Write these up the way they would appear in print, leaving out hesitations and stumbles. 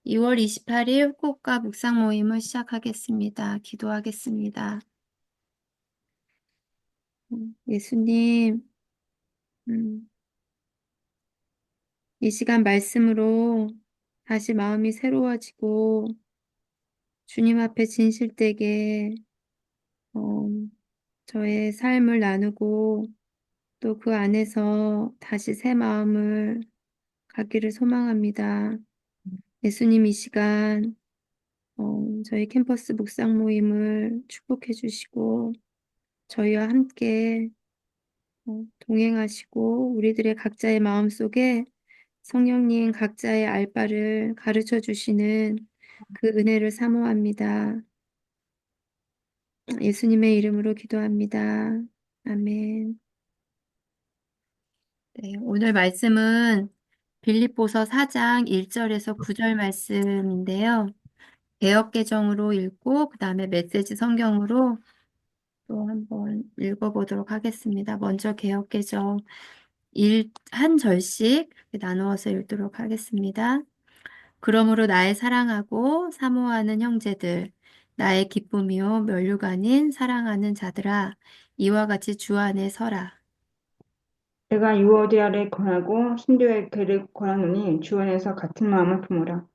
2월 28일 후쿠오카 묵상 모임을 시작하겠습니다. 기도하겠습니다. 예수님, 음, 이 시간 말씀으로 다시 마음이 새로워지고 주님 앞에 진실되게 어, 저의 삶을 나누고 또 그 안에서 다시 새 마음을 갖기를 소망합니다. 예수님 이 시간 저희 캠퍼스 묵상 모임을 축복해 주시고 저희와 함께 동행하시고 우리들의 각자의 마음속에 성령님 각자의 알바를 가르쳐 주시는 그 은혜를 사모합니다. 예수님의 이름으로 기도합니다. 아멘. 네, 오늘 말씀은 빌립보서 4장 1절에서 9절 말씀인데요. 개역개정으로 읽고 그 다음에 메시지 성경으로 또 한번 읽어보도록 하겠습니다. 먼저 개역개정 한 절씩 나누어서 읽도록 하겠습니다. 그러므로 나의 사랑하고 사모하는 형제들, 나의 기쁨이요 면류가 아닌 사랑하는 자들아, 이와 같이 주 안에 서라. 내가 유오디아를 권하고 신도에게를 권하노니 주 안에서 같은 마음을 품으라.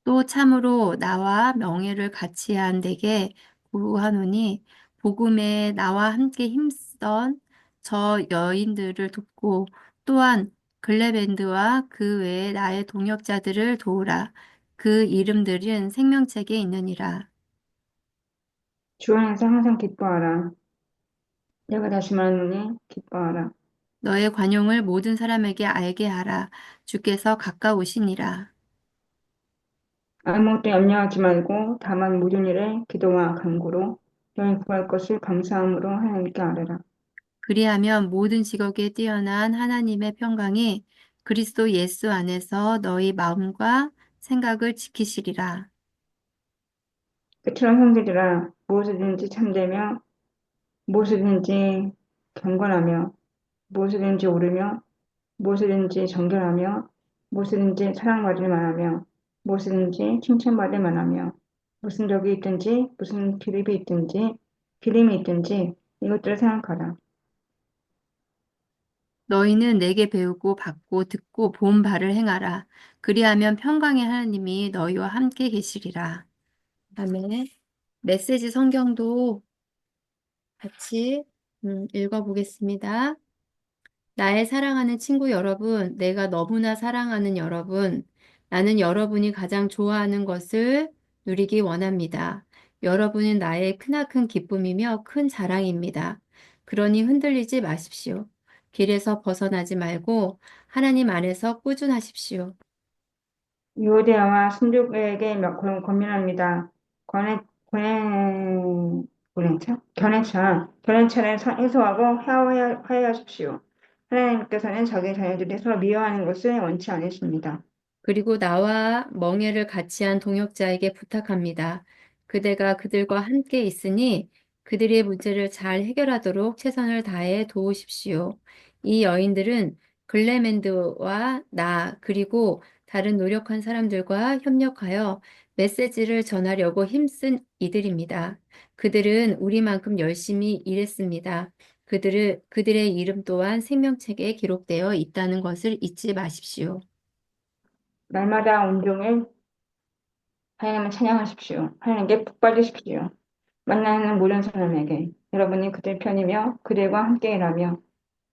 또 참으로 나와 명예를 같이 한 데게 구하노니 복음에 나와 함께 힘쓰던 저 여인들을 돕고 또한 글레벤드와 그 외에 나의 동역자들을 도우라. 그 이름들은 생명책에 있느니라. 주 안에서 항상 기뻐하라. 내가 다시 말하노니 기뻐하라. 너의 관용을 모든 사람에게 알게 하라. 주께서 가까우시니라. 아무것도 염려하지 말고 다만 모든 일에 기도와 간구로 너희 구할 것을 감사함으로 하나님께 아뢰라. 그리하면 모든 직업에 뛰어난 하나님의 평강이 그리스도 예수 안에서 너희 마음과 생각을 지키시리라. 끝처럼 형제들아 무엇이든지 참되며 무엇이든지 경건하며 무엇이든지 옳으며 무엇이든지 정결하며 무엇이든지 사랑받을 만하며 무엇이든지 칭찬받을 만하며 무슨 덕이 있든지 무슨 기림이 있든지 이것들을 생각하라. 너희는 내게 배우고 받고 듣고 본 바를 행하라. 그리하면 평강의 하나님이 너희와 함께 계시리라. 아멘. 메시지 성경도 같이 읽어보겠습니다. 나의 사랑하는 친구 여러분, 내가 너무나 사랑하는 여러분, 나는 여러분이 가장 좋아하는 것을 누리기 원합니다. 여러분은 나의 크나큰 기쁨이며 큰 자랑입니다. 그러니 흔들리지 마십시오. 길에서 벗어나지 말고 하나님 안에서 꾸준하십시오. 유오데아와 순족에게 권면합니다. 권해, 견해차를 해소하고 화해하십시오. 하나님께서는 자기 자녀들이 서로 미워하는 것을 원치 않으십니다. 그리고 나와 멍에를 같이 한 동역자에게 부탁합니다. 그대가 그들과 함께 있으니 그들의 문제를 잘 해결하도록 최선을 다해 도우십시오. 이 여인들은 글레멘드와 나 그리고 다른 노력한 사람들과 협력하여 메시지를 전하려고 힘쓴 이들입니다. 그들은 우리만큼 열심히 일했습니다. 그들의 이름 또한 생명책에 기록되어 있다는 것을 잊지 마십시오. 날마다 온종일 하나님을 찬양하십시오. 하나님께 복 받으십시오. 만나는 모든 사람에게 여러분이 그들 편이며 그들과 함께 일하며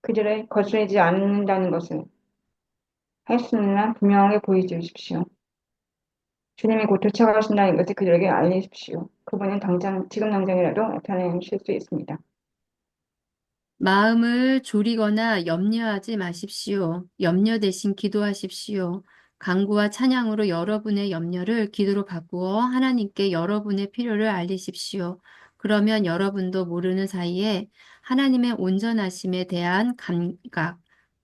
그들을 거스르지 않는다는 것을 할 수 있는 한 분명하게 보여주십시오. 주님이 곧 도착하신다는 것을 그들에게 알리십시오. 그분은 지금 당장이라도 나타내실 수 있습니다. 마음을 졸이거나 염려하지 마십시오. 염려 대신 기도하십시오. 간구와 찬양으로 여러분의 염려를 기도로 바꾸어 하나님께 여러분의 필요를 알리십시오. 그러면 여러분도 모르는 사이에 하나님의 온전하심에 대한 감각,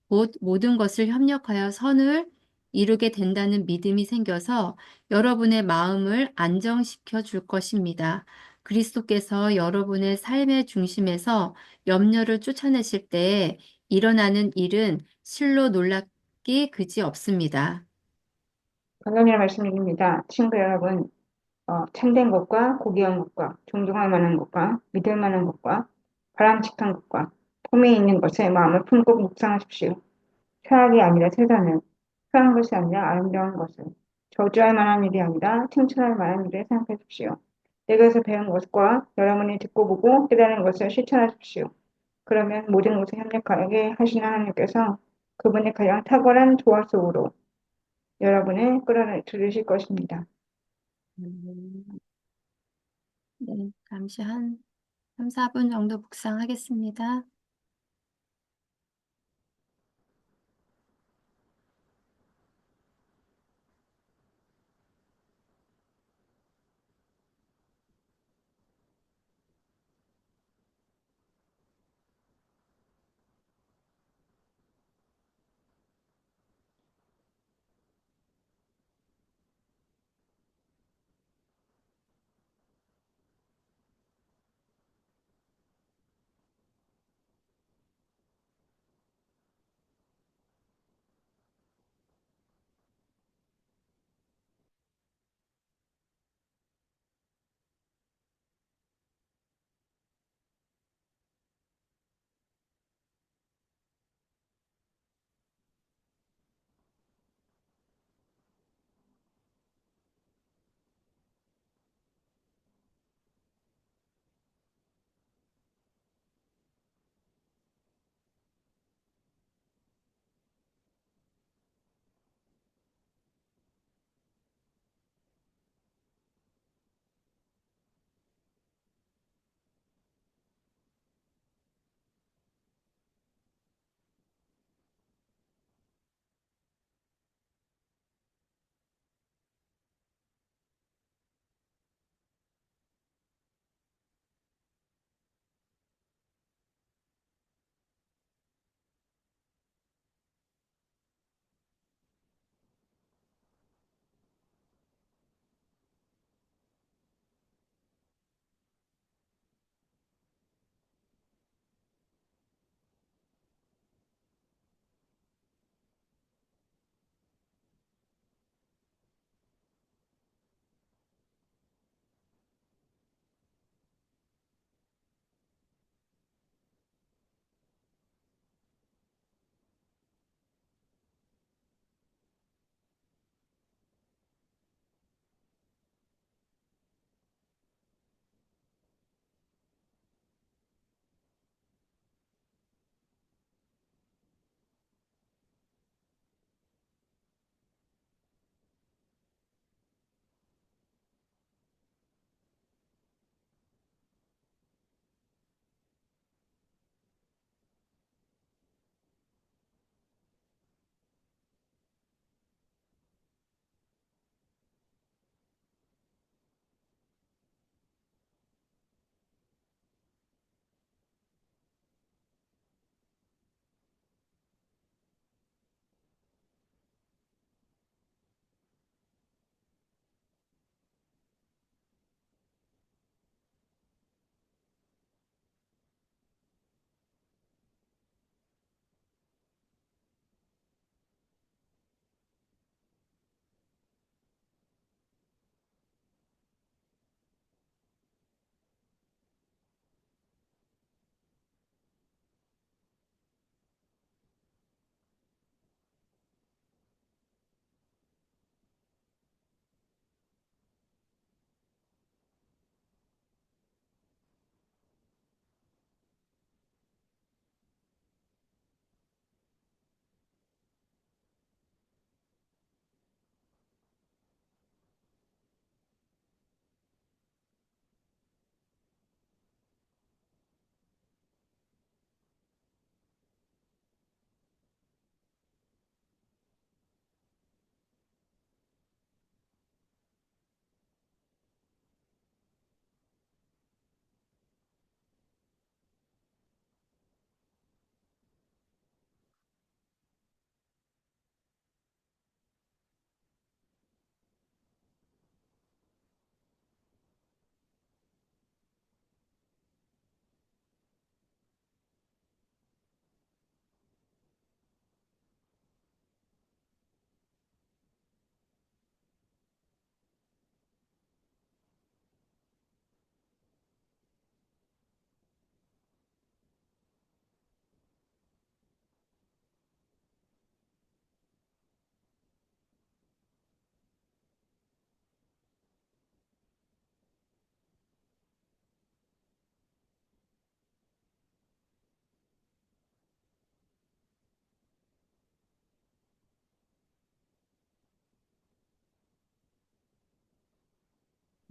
곧 모든 것을 협력하여 선을 이루게 된다는 믿음이 생겨서 여러분의 마음을 안정시켜 줄 것입니다. 그리스도께서 여러분의 삶의 중심에서 염려를 쫓아내실 때 일어나는 일은 실로 놀랍기 그지 없습니다. 결론이라 말씀드립니다. 친구 여러분, 참된 것과 고귀한 것과 존경할 만한 것과 믿을 만한 것과 바람직한 것과 품위 있는 것에 마음을 품고 묵상하십시오. 최악이 아니라 세상을, 편한 것이 아니라 아름다운 것을, 저주할 만한 일이 아니라 칭찬할 만한 일을 생각하십시오. 내게서 배운 것과 여러분이 듣고 보고 깨달은 것을 실천하십시오. 그러면 모든 것을 협력하게 하시는 하나님께서 그분의 가장 탁월한 조화 속으로 여러분을 끌어들이실 것입니다. 음, 네, 잠시 한 3, 4분 정도 묵상하겠습니다.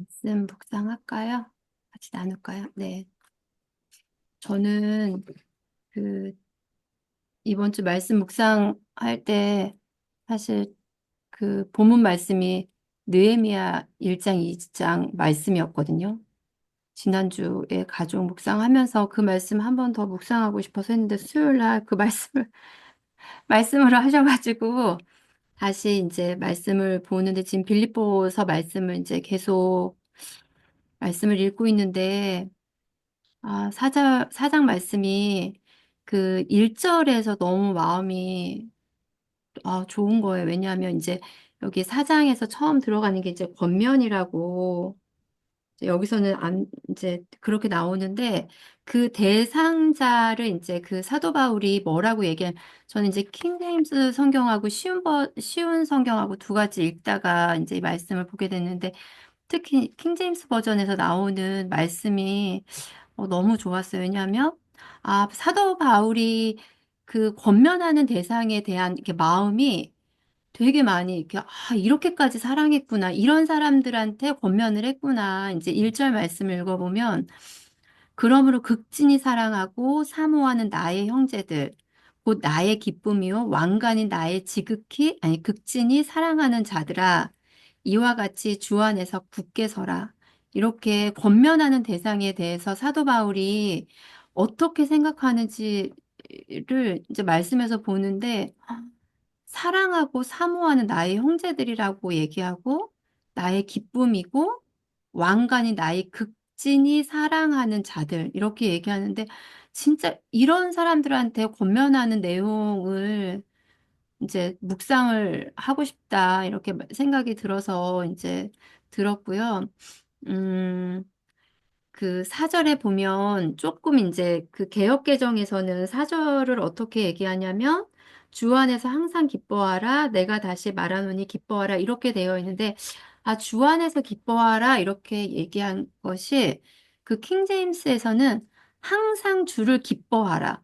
말씀 묵상할까요? 같이 나눌까요? 네. 저는 그 이번 주 말씀 묵상할 때 사실 그 본문 말씀이 느헤미야 1장 2장 말씀이었거든요. 지난주에 가족 묵상하면서 그 말씀 한 번 더 묵상하고 싶어서 했는데 수요일 날 그 말씀을 말씀으로 하셔가지고 다시 이제 말씀을 보는데 지금 빌립보서 말씀을 이제 계속 말씀을 읽고 있는데 사장 말씀이 그 1절에서 너무 마음이 좋은 거예요. 왜냐하면 이제 여기 사장에서 처음 들어가는 게 이제 권면이라고 이제 여기서는 이제 그렇게 나오는데 그 대상자를 이제 그 사도 바울이 뭐라고 저는 이제 킹제임스 성경하고 쉬운 성경하고 두 가지 읽다가 이제 이 말씀을 보게 됐는데 특히 킹제임스 버전에서 나오는 말씀이 너무 좋았어요. 왜냐하면 사도 바울이 그 권면하는 대상에 대한 이렇게 마음이 되게 많이 이렇게 이렇게까지 사랑했구나. 이런 사람들한테 권면을 했구나. 이제 1절 말씀을 읽어보면 그러므로 극진히 사랑하고 사모하는 나의 형제들 곧 나의 기쁨이요 왕관인 나의 지극히 아니 극진히 사랑하는 자들아 이와 같이 주 안에서 굳게 서라. 이렇게 권면하는 대상에 대해서 사도 바울이 어떻게 생각하는지를 이제 말씀에서 보는데 사랑하고 사모하는 나의 형제들이라고 얘기하고 나의 기쁨이고 왕관이 나의 극진히 사랑하는 자들 이렇게 얘기하는데 진짜 이런 사람들한테 권면하는 내용을 이제 묵상을 하고 싶다 이렇게 생각이 들어서 이제 들었고요. 음, 그 사절에 보면 조금 이제 그 개역 개정에서는 사절을 어떻게 얘기하냐면 주 안에서 항상 기뻐하라 내가 다시 말하노니 기뻐하라 이렇게 되어 있는데 주 안에서 기뻐하라 이렇게 얘기한 것이 그 킹제임스에서는 항상 주를 기뻐하라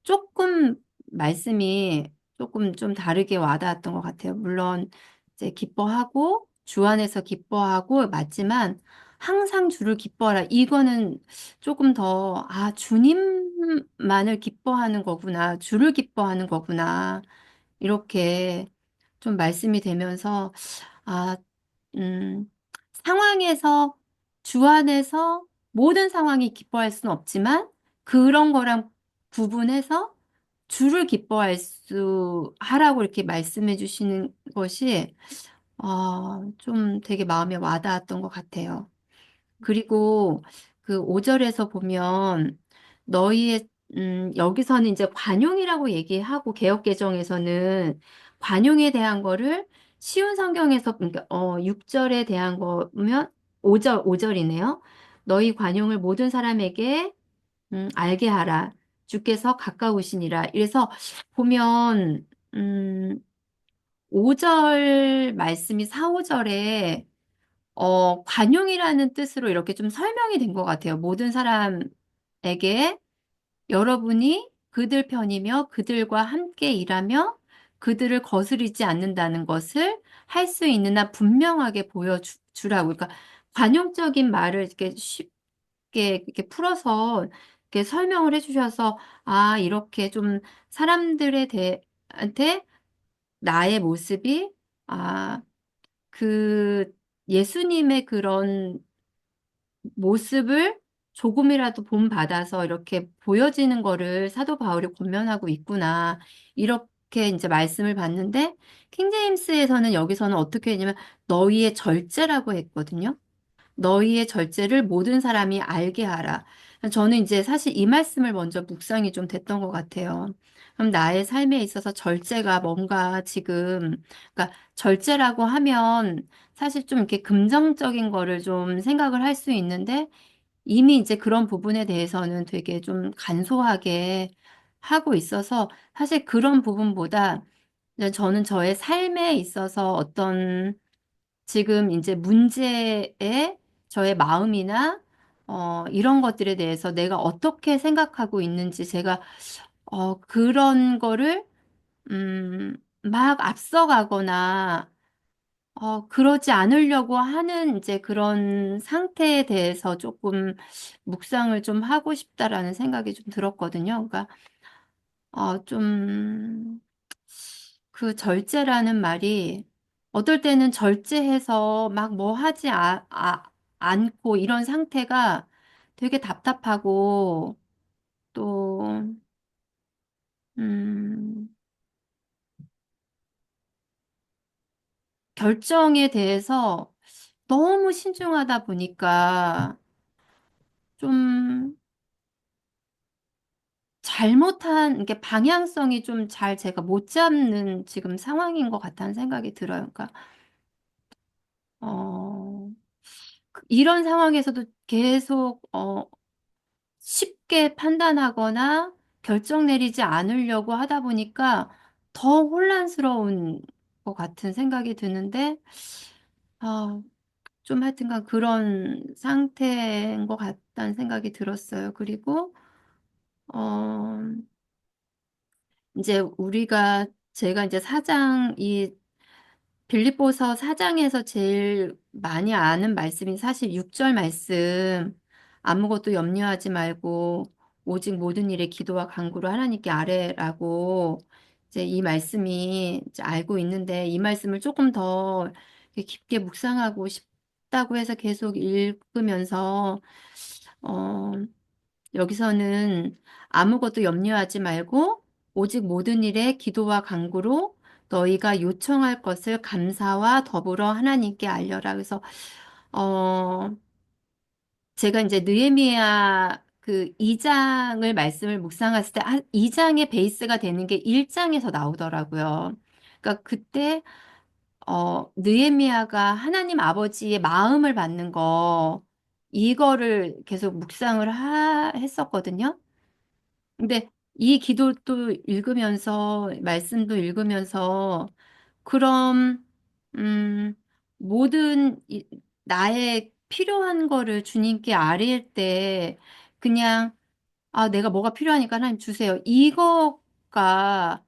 조금 말씀이 조금 좀 다르게 와닿았던 것 같아요. 물론 이제 기뻐하고 주 안에서 기뻐하고 맞지만 항상 주를 기뻐하라. 이거는 조금 더 주님만을 기뻐하는 거구나. 주를 기뻐하는 거구나. 이렇게 좀 말씀이 되면서 아, 음, 상황에서 주 안에서 모든 상황이 기뻐할 수는 없지만 그런 거랑 구분해서 주를 기뻐할 수 하라고 이렇게 말씀해 주시는 것이 좀 되게 마음에 와닿았던 것 같아요. 그리고 그 5절에서 보면 너희의 여기서는 이제 관용이라고 얘기하고 개역개정에서는 관용에 대한 거를 쉬운 성경에서 그러니까 6절에 대한 거면 5절이네요. 너희 관용을 모든 사람에게 알게 하라. 주께서 가까우시니라. 이래서 보면 음 5절 말씀이 4, 5절에 관용이라는 뜻으로 이렇게 좀 설명이 된 것 같아요. 모든 사람에게 여러분이 그들 편이며 그들과 함께 일하며 그들을 거스르지 않는다는 것을 할 수 있는 한 분명하게 보여주라고. 그러니까 관용적인 말을 이렇게 쉽게 이렇게 풀어서 이렇게 설명을 해주셔서 이렇게 좀 사람들에 대한테 나의 모습이 아, 그 예수님의 그런 모습을 조금이라도 본받아서 이렇게 보여지는 거를 사도 바울이 권면하고 있구나. 이렇게 이제 말씀을 봤는데, 킹제임스에서는 여기서는 어떻게 했냐면, 너희의 절제라고 했거든요. 너희의 절제를 모든 사람이 알게 하라. 저는 이제 사실 이 말씀을 먼저 묵상이 좀 됐던 것 같아요. 그럼 나의 삶에 있어서 절제가 뭔가 지금, 그러니까 절제라고 하면 사실 좀 이렇게 긍정적인 거를 좀 생각을 할 수 있는데 이미 이제 그런 부분에 대해서는 되게 좀 간소하게 하고 있어서 사실 그런 부분보다 저는 저의 삶에 있어서 어떤 지금 이제 문제에 저의 마음이나 이런 것들에 대해서 내가 어떻게 생각하고 있는지 제가 그런 거를 막 앞서가거나 그러지 않으려고 하는 이제 그런 상태에 대해서 조금 묵상을 좀 하고 싶다라는 생각이 좀 들었거든요. 그러니까, 좀, 그 절제라는 말이 어떨 때는 절제해서 막 뭐 하지 않고 이런 상태가 되게 답답하고 또, 음, 결정에 대해서 너무 신중하다 보니까 좀 이게 방향성이 좀 잘 제가 못 잡는 지금 상황인 것 같다는 생각이 들어요. 그러니까, 어, 이런 상황에서도 계속, 쉽게 판단하거나 결정 내리지 않으려고 하다 보니까 더 혼란스러운 것 같은 생각이 드는데, 아, 좀 하여튼간 그런 상태인 것 같다는 생각이 들었어요. 그리고, 어, 이제 제가 이제 이 빌립보서 4장에서 제일 많이 아는 말씀이 사실 6절 말씀, 아무것도 염려하지 말고 오직 모든 일에 기도와 간구로 하나님께 아뢰라고 이제 이 말씀이 이제 알고 있는데 이 말씀을 조금 더 이렇게 깊게 묵상하고 싶다고 해서 계속 읽으면서 어, 여기서는 아무것도 염려하지 말고 오직 모든 일에 기도와 간구로 너희가 요청할 것을 감사와 더불어 하나님께 알려라. 그래서 어 제가 이제 느헤미야 그 2장을 말씀을 묵상했을 때 2장의 베이스가 되는 게 1장에서 나오더라고요. 그러니까 그때 느헤미야가 하나님 아버지의 마음을 받는 거 이거를 계속 했었거든요. 근데 이 기도도 읽으면서, 말씀도 읽으면서, 그럼, 음, 모든 나의 필요한 거를 주님께 아뢰일 때, 그냥, 내가 뭐가 필요하니까 하나님 주세요. 이거가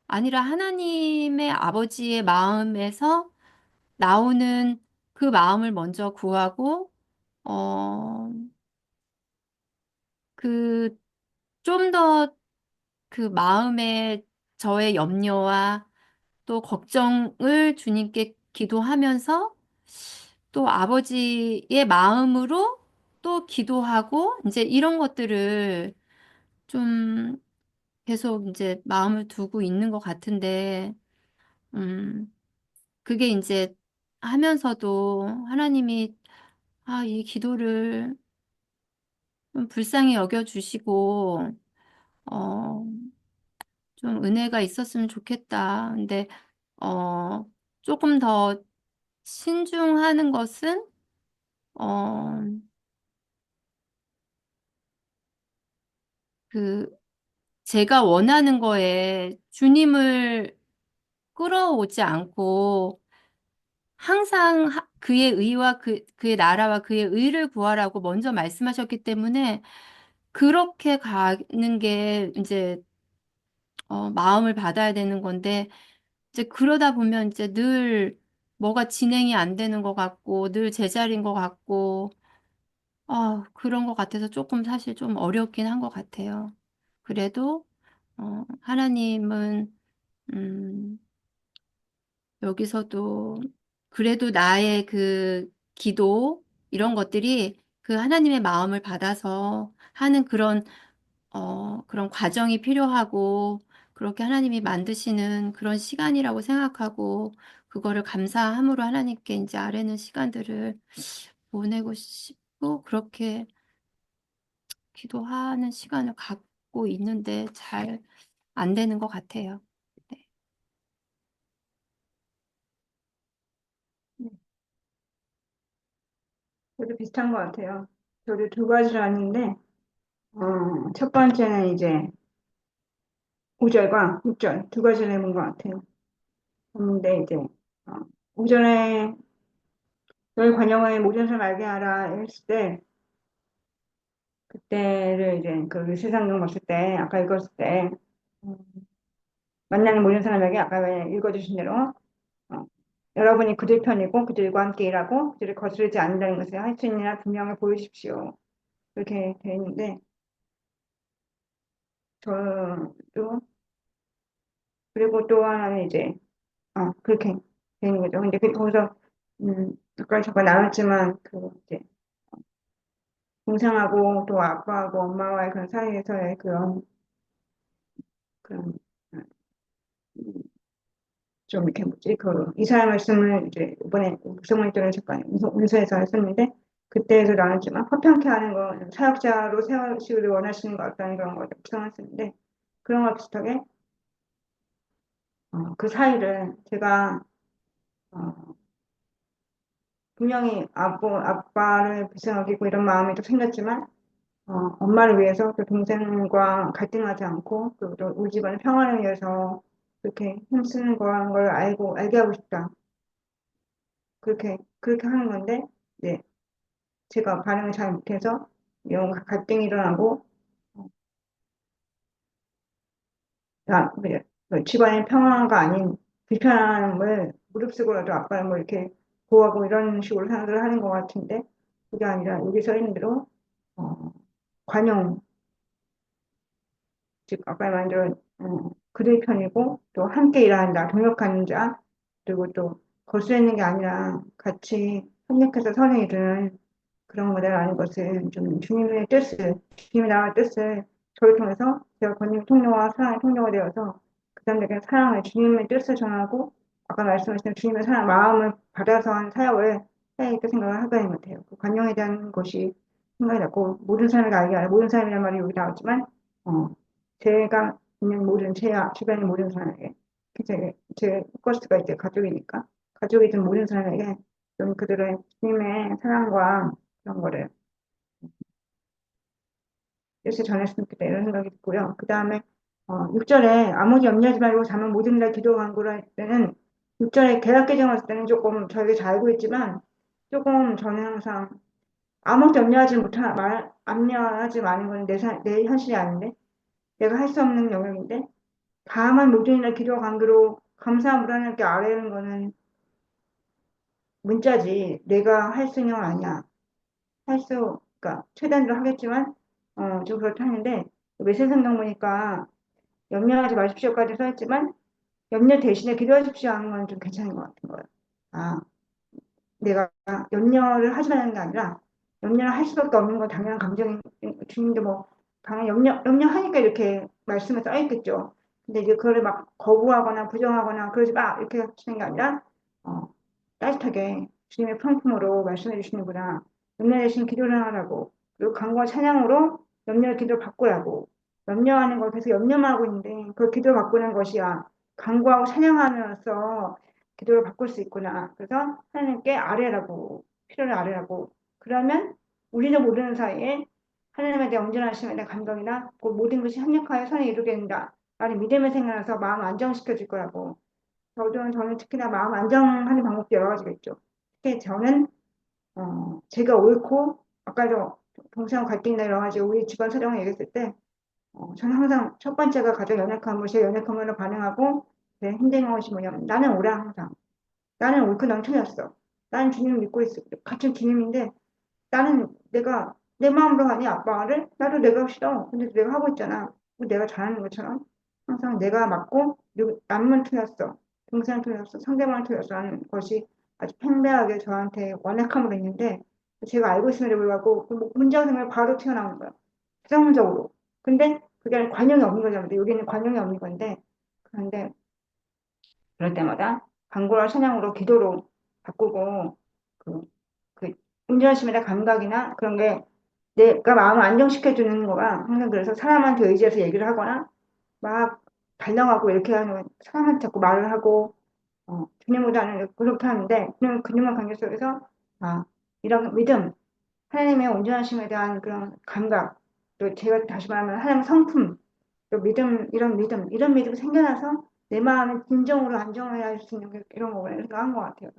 아니라 하나님의 아버지의 마음에서 나오는 그 마음을 먼저 구하고, 어, 그, 좀 더 그 마음에 저의 염려와 또 걱정을 주님께 기도하면서 또 아버지의 마음으로 또 기도하고 이제 이런 것들을 좀 계속 이제 마음을 두고 있는 것 같은데, 그게 이제 하면서도 하나님이 이 기도를 좀 불쌍히 여겨주시고, 어, 좀 은혜가 있었으면 좋겠다. 근데, 어, 조금 더 신중하는 것은, 어, 그, 제가 원하는 거에 주님을 끌어오지 않고, 항상 그의 의와 그의 나라와 그의 의를 구하라고 먼저 말씀하셨기 때문에, 그렇게 가는 게 이제, 마음을 받아야 되는 건데, 이제 그러다 보면 이제 늘 뭐가 진행이 안 되는 것 같고, 늘 제자리인 것 같고, 그런 것 같아서 조금 사실 좀 어렵긴 한 것 같아요. 그래도, 하나님은, 음, 여기서도, 그래도 나의 그 기도, 이런 것들이 그 하나님의 마음을 받아서 하는 그런 과정이 필요하고, 그렇게 하나님이 만드시는 그런 시간이라고 생각하고, 그거를 감사함으로 하나님께 이제 아뢰는 시간들을 보내고 싶고, 그렇게 기도하는 시간을 갖고 있는데 잘 안 되는 것 같아요. 네. 네, 저도 비슷한 것 같아요. 저도 두 가지를 왔는데, 첫 번째는 이제 5절과 6절 두 가지를 해본 것 같아요. 근데 이제, 5절에 너희 관영의 모든 사람 알게 하라 했을 때, 그때를 이제 그 세상경 봤을 때, 아까 읽었을 때, 음, 만나는 모든 사람에게 아까 읽어주신 대로, 어, 여러분이 그들 편이고 그들과 함께 일하고 그들을 거스르지 않는다는 것을 할 수 있느냐 분명히 보여주십시오. 이렇게 되어 있는데 저도 그리고 또 하나는 이제 그렇게 되는 거죠. 근데 거기서 아까 잠깐 나눴지만 그 이제 동생하고 또 아빠하고 엄마와의 그런 사이에서의 그런 좀 이렇게 뭐지 그 이사야 말씀을 이제 이번에 국성을 때는 잠깐 운서에서 했었는데 그때도 나눴지만 허평케 하는 거 사역자로 세우시기를 원하시는 것 같다는 그런 걸 국성을 했었는데 그런 거 비슷하게 그 사이를 제가 어, 분명히 아빠를 배신하고 이런 마음이 또 생겼지만 엄마를 위해서 또 동생과 갈등하지 않고 그리고 또 우리 집안의 평화를 위해서 그렇게 힘쓰는 거라는 걸 알게 하고 싶다. 그렇게 하는 건데, 네, 제가 반응을 잘 못해서 이런 갈등이 일어나고, 어, 집안의 평화가 아닌 불편함을 무릅쓰고라도 아빠를 뭐 이렇게 보호하고 이런 식으로 생각을 하는 것 같은데, 그게 아니라 여기 서 있는 대로, 어, 관용, 즉 아까 말한 그들 편이고 또 함께 일한다 동역하는 자 그리고 또 거스르는 게 아니라 같이 협력해서 선을 이루는 그런 거다라는 것을 좀 주님의 뜻을 주님의 나라의 뜻을 저를 통해서 제가 권위 통로와 사랑의 통로가 되어서 그 사람들에게 사랑을 주님의 뜻을 전하고 아까 말씀하신 주님의 사랑 마음을 받아서 한 사역을 해야 겠다 생각을 하게 된 것 같아요. 그 관용에 대한 것이 생각이 났고 모든 사람을 알게 하라 모든 사람이라는 말이 여기 나왔지만 어, 제가 있는 모든 주변의 모든 사람에게 제 포커스가 이제 가족이니까 가족이든 모든 사람에게 좀 그들의 주님의 사랑과 그런 거를 뜻을 전했으면 좋겠다 이런 생각이 들고요. 그 다음에 6절에 아무도 염려하지 말고 다만 모든 날 기도 간구를 할 때는 6절에 개혁 개정 왔을 때는 조금 저희가 잘 알고 있지만 조금 저는 항상 아무것도 염려하지 마는 건 내 현실이 아닌데 내가 할 수 없는 영역인데 다만 모든 날 기도 간구로 감사함으로 하나님께 아뢰는 거는 문자지 내가 할 수 있는 건 아니야. 그러니까 최대한으로 하겠지만 좀 그렇다 하는데 메시지 성경 보니까 염려하지 마십시오까지 써있지만 염려 대신에 기도하십시오 하는 건 좀 괜찮은 것 같은 거예요. 아, 내가 염려를 하지 말라는 게 아니라 염려를 할 수밖에 없는 건 당연한 감정인 주님도 뭐 당연히 염려하니까 이렇게 말씀에 써 있겠죠. 근데 이제 그거를 막 거부하거나 부정하거나 그러지 마 이렇게 하시는 게 아니라 어, 따뜻하게 주님의 성품으로 말씀해 주시는구나. 염려 대신 기도를 하라고 그리고 간구와 찬양으로 염려의 기도를 바꾸라고 염려하는 걸 계속 염려만 하고 있는데 그걸 기도를 바꾸는 것이야. 간구하고 찬양하면서 기도를 바꿀 수 있구나. 그래서 하나님께 아뢰라고, 필요를 아뢰라고. 그러면 우리도 모르는 사이에 하나님에 대한 온전하심에 대한 감동이나 그 모든 것이 합력하여 선을 이루게 된다. 라는 믿음을 생각해서 마음 안정시켜 줄 거라고. 저는 특히나 마음 안정하는 방법도 여러 가지가 있죠. 특히 저는, 제가 옳고, 아까도 동생과 갈등이나 여러 가지 우리 집안 사정을 얘기했을 때, 저는 항상 첫 번째가 가장 연약함을, 제 연약함으로 반응하고, 제 힘든 것이 뭐냐면, 나는 옳아, 항상. 나는 옳고 난 틀렸어. 나는 주님을 믿고 있어. 같은 주님인데 나는 내가 내 마음으로 하니 아빠를 나도 내가 싫어. 근데 내가 하고 있잖아. 내가 잘하는 것처럼 항상 내가 맞고 남은 틀렸어. 동생은 틀렸어. 상대방은 틀렸어. 하는 것이 아주 팽배하게 저한테 완악함으로 있는데 제가 알고 있음에도 불구하고 그 문제가 생기면 바로 튀어나오는 거야. 부정적으로. 근데 그게 아니라 관용이 없는 거잖아. 여기는 관용이 없는 건데 그런데 그럴 때마다 간구와 찬양으로 기도로 바꾸고 그, 그 온전하심이나 감각이나 그런 게 내가 마음을 안정시켜 주는 거가 항상 그래서 사람한테 의지해서 얘기를 하거나 막 달려가고 이렇게 하는 사람한테 자꾸 말을 하고 주님보다는 그렇게 하는데 그님과 관계 속에서 이런 믿음 하나님의 온전하심에 대한 그런 감각 또 제가 다시 말하면 하나님의 성품 또 이런 믿음이 생겨나서 내 마음을 진정으로 안정해야 할 수 있는 이런 거구나 생각한 것 같아요.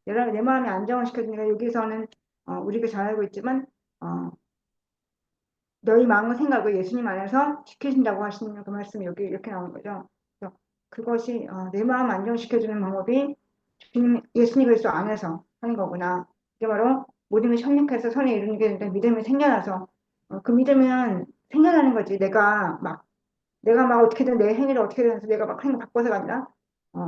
내 마음이 안정을 시켜주니까 여기서는 우리가 잘 알고 있지만 어, 너희 마음과 생각을 예수님 안에서 지키신다고 하시는 그 말씀이 여기 이렇게 나오는 거죠. 그래서 그것이 내 마음 안정시켜주는 방법이 주님, 예수님 그리스도 안에서 하는 거구나. 이게 바로 모든 것이 협력해서 선을 이루는 게 믿음이 생겨나서 그 믿음은 생겨나는 거지. 내가 막 어떻게든 내 행위를 어떻게든 해서 내가 막 행위 바꿔서가 아니라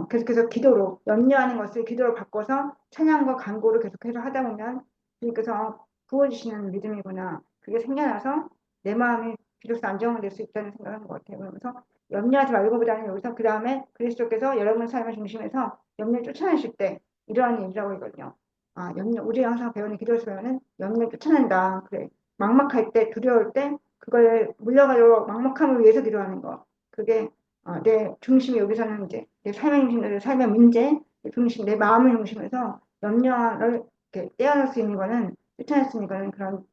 계속해서 기도로 염려하는 것을 기도로 바꿔서 찬양과 간구를 계속해서 하다 보면 주님께서 부어주시는 믿음이구나. 그게 생겨나서 내 마음이 비로소 안정될 수 있다는 생각을 한 것 같아요. 그러면서 염려하지 말고보다는 여기서 그 다음에 그리스도께서 여러분 삶의 중심에서 염려를 쫓아내실 때 이러한 일이라고 있거든요. 우리 항상 배우는 기도에서 배우는 염려를 쫓아낸다. 그래. 막막할 때, 두려울 때 그걸 물려가지고 막막함을 위해서 기도하는 거. 그게 내 중심이 여기서는 이제 내 삶의 중심, 내 삶의 문제, 내 중심, 내 마음의 중심에서 염려를 이렇게 떼어낼 수 있는 거는 쫓아낼 수 있는 거는 그런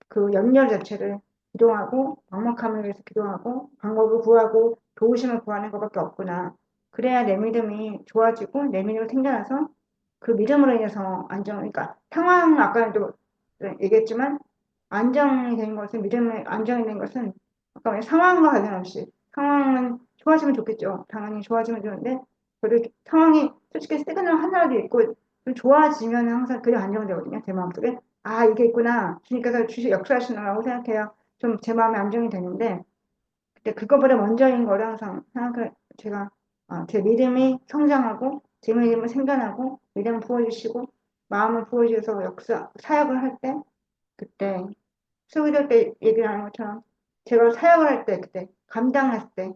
그 염려 자체를 기도하고 막막함을 위해서 기도하고 방법을 구하고 도우심을 구하는 것밖에 없구나. 그래야 내 믿음이 좋아지고 내 믿음이 생겨나서 그 믿음으로 인해서 그러니까 상황 아까도 얘기했지만 안정이 된 것은 믿음의 안정이 된 것은 아까 상황과 관련없이 상황은 좋아지면 좋겠죠. 당연히 좋아지면 좋은데 그래도 상황이 솔직히 시그널 하나라도 있고 좋아지면 항상 그게 안정되거든요. 제 마음속에 이게 있구나. 주님께서 역사하시느라고 생각해야 좀 제 마음에 안정이 되는데 근데 그거보다 먼저인 거를 항상 생각을 제가 제 믿음이 성장하고 제 믿음이 생겨나고 믿음을 부어주시고 마음을 부어주셔서 사역을 할 때 그때 수기도 때 얘기하는 것처럼 제가 사역을 할 때 그때 감당했을 때